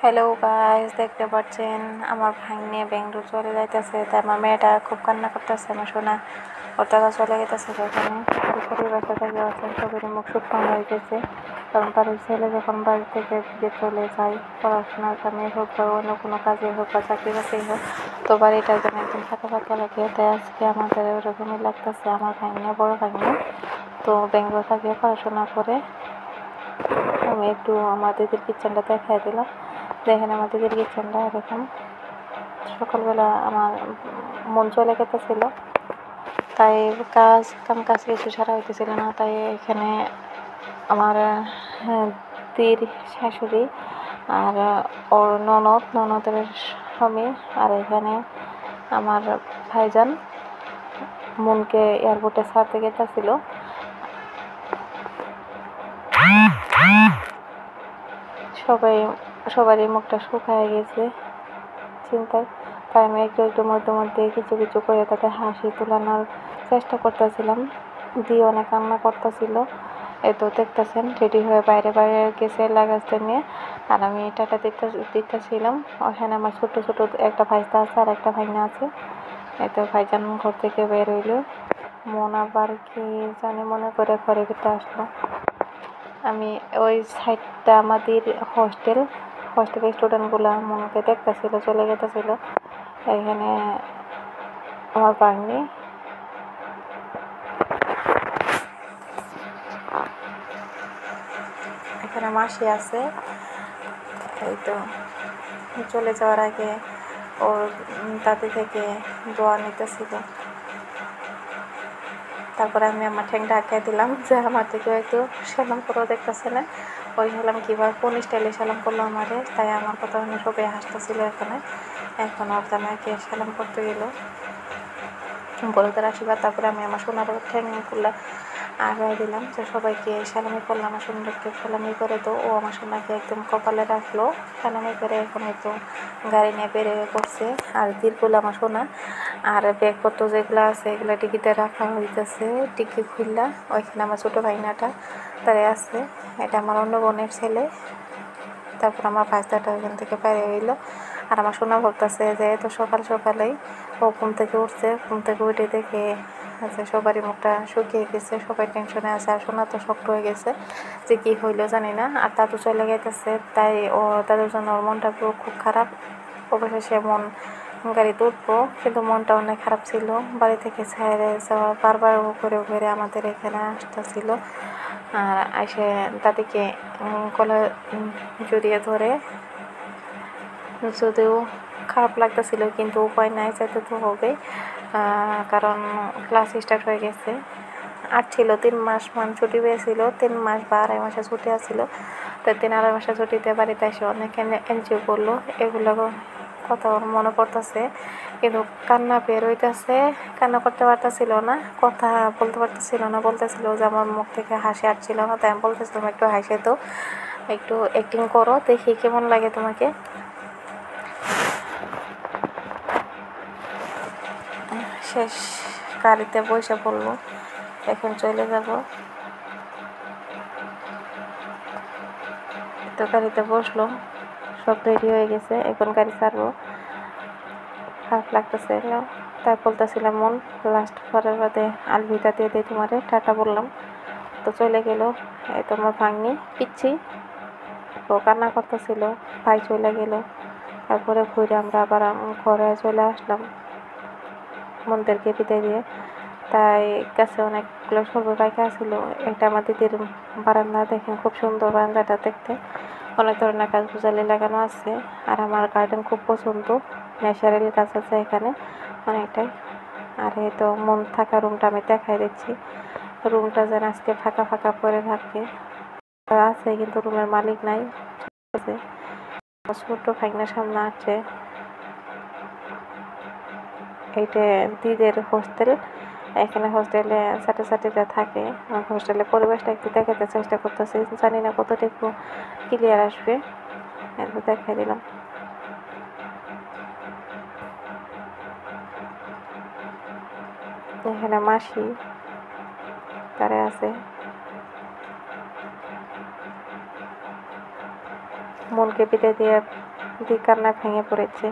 Hello guys, দেখতে পাচ্ছেন আমার ভাগ্নে বেঙ্গলোর চলে যাইতেছে। তাই আমার মেয়েটা খুব কান্না করতেছে। আমার সোনা ওর টাকা চলে গেতেছে। সেখানে পরিবারটা থেকে আছেন সবারই মুখ শুকনো হয়ে গেছে। কারণ বাড়ির ছেলে যখন বাড়ি থেকে বিয়ে চলে যায়, পড়াশোনার কামে হোক বা অন্য কোনো কাজে হোক বা চাকরি বাকরি হোক, তো বাড়িটা যেন একদম ফাঁকা ফাঁকা লাগে। তাই আজকে আমাদের ওরকমই লাগতেছে। আমার ভাগ্নে, বড় ভাগ্নে তো বেঙ্গলোর থেকে পড়াশোনা করে। আমি একটু আমার দিদির কিচেনটা দেখাই দিলাম। দেখেন আমার দিদির কিচেনটা এরকম। সকালবেলা আমার মন চলে গেতেছিল, তাই কাজ কিছু ছাড়া হইতেছিল না। তাই এখানে আমার দিদির শাশুড়ি আর ওর ননদের স্বামী, আর এখানে আমার ভাইজান মনকে এয়ারপোর্টে ছাড়তে গেতেছিল। সবারই মুখটা শুকায় গেছে চিন্তায়। তাই আমি একটু একটু মধ্যে মধ্যে কিছু কিছু করে তাতে হাসি তোলানোর চেষ্টা করতেছিলাম। দিয়ে অনেক কান্না করতেছিল। এই তো দেখতেছেন রেডি হয়ে বাইরে বাইরে গেছে লাগেজটা নিয়ে, আর আমি টাটা দিতেছিলাম। ওখানে আমার ছোট ছোট একটা ভাইস্তা আছে আর একটা ভাইনা আছে। এই তো ভাইজান ঘর থেকে বের হইলো। মন আবার কি জানি মনে করে ঘরে ভিতরে আসলো। আমি ওই সাইডটা আমাদের হোস্টেলের স্টুডেন্টগুলা মনকে দেখতেছিল, চলে যেতেছিল। এখানে আমার ভাগ্নি এখানে মাসি আছে। এই তো চলে যাওয়ার আগে ওর দাদি থেকে দোয়া নিতেছিল। তারপরে আমি আমার ঠ্যাংটা আঁকিয়ে দিলাম যে আমার থেকেও একটু সালাম করেও দেখতেছে না। ওই হলাম কীভাবে কোন স্টাইলে সালাম করলো আমারে। তাই আমার কথা শুনে সবাই হাসতেছিল। এখন ওর জামাইকে সালাম করতে গেল, বড়দের আশীর্বাদ। তারপরে আমি আমার সোনার ঠ্যাংগুলা আগায় দিলাম যে সবাইকে সালামি করলাম। আমার সোনারকে সালামি করে তো ও আমার সোনাকে একদম কপালে রাখলো সালামি করে। এখন হয়তো গাড়ি নিয়ে বেরিয়ে পড়ছে। আর দীরগুলো আমার সোনা আর ব্যাগপত্র যেগুলো আছে এগুলো টিকিতে রাখা হইতেছে। টিকি খুললা ওইখানে আমার ছোটো ভাইনাটা তারে আছে। এটা আমার অন্য বোনের ছেলে। তারপর আমার ভাইস্তাটা ওইখান থেকে বাইরে হইলো। আর আমার সোনা ভাবতেছে যে এত সকাল সকালেই ও ঘুম থেকে উঠছে। ঘুম থেকে উঠে দেখে আছে সবারই মুখটা শুকিয়ে গেছে, সবাই টেনশনে আছে। আর সোনা তো শক্ত হয়ে গেছে যে কী হইলো জানি না। আর দাদু চলে গেছে, তাই ও দাদুর জন্য ওর মনটা পুরো খুব খারাপ। অবশেষে মন গাড়িতে উঠবো, কিন্তু মনটা অনেক খারাপ ছিল। বাড়ি থেকে ছেড়ে যাওয়া বারবার ঘুরে আমাদের এখানে আসতেছিল। আর এসে দাদিকে গলা জড়িয়ে ধরে, যদিও খারাপ লাগতেছিল কিন্তু উপায় নাই, যেতে তো হবে। কারণ ক্লাস স্টার্ট হয়ে গেছে। আর ছিল 3 মাস ছুটি পেয়েছিল, 3 মাস বা 2.5 মাসের ছুটি আসছিল। তো 3-2.5 মাসের ছুটিতে বাড়িতে এসে অনেক এনজয় করলো। এগুলো কথা মনে পড়তেছে, কিন্তু কান্না বের হইতেছে। কান্না করতে পারতেছিল না, কথা বলতে পারতেছিল না। বলতেছিল যে আমার মুখ থেকে হাসি আসছিল না। তাই আমি বলতেছিলাম একটু হাসে তো, একটু অ্যাক্টিং করো, দেখি কেমন লাগে তোমাকে। শেষ গাড়িতে বসে পড়লো, এখন চলে যাব। তো গাড়িতে বসলো, সব রেডি হয়ে গেছে, এখন গাড়ি ছাড়বো। খারাপ লাগতেছে, তাই বলতেছিলাম মন লাস্ট পরের বাদে আলভিটা দিয়ে দিই তোমারে, টাটা বললাম। তো চলে গেল। এই তোমার ভাগ্নি পিচ্ছি ও কান্না করতেছিল, ভাই চলে গেল। তারপরে ঘুরে আমরা আবার ঘরে চলে আসলাম মনদেরকে বিদায় দিয়ে। তাই কাছে অনেকগুলো সবুজ পাখি আসছিল। এটা আমার দিদির বারান্দা, দেখেন খুব সুন্দর বারান্দাটা দেখতে। অনেক ধরনের গাছ গোছালি লাগানো আছে। আর আমার গার্ডেন খুব পছন্দ, ন্যাচারাল গাছ আছে এখানে অনেকটাই। আর এই তো মন থাকা রুমটা আমি দেখাই দিচ্ছি। রুমটা যেন আজকে ফাঁকা ফাঁকা পড়ে থাকে আছে, কিন্তু রুমের মালিক নাই। ছোট ভাগনার সামনে আছে। এইটা দিদের হোস্টেল। এখানে হোস্টেলে ছাত্রছাত্রীরা থাকে। হোস্টেলের পরিবেশটা একটু দেখাতে চেষ্টা করতেছি, জানি না কতটুকু ক্লিয়ার আসবে। একটু দেখাই দিলাম। এখানে মাসি তারা আছে। মনকে বিদায় দিয়ে দিয়ে কান্না ভেঙে পড়েছে।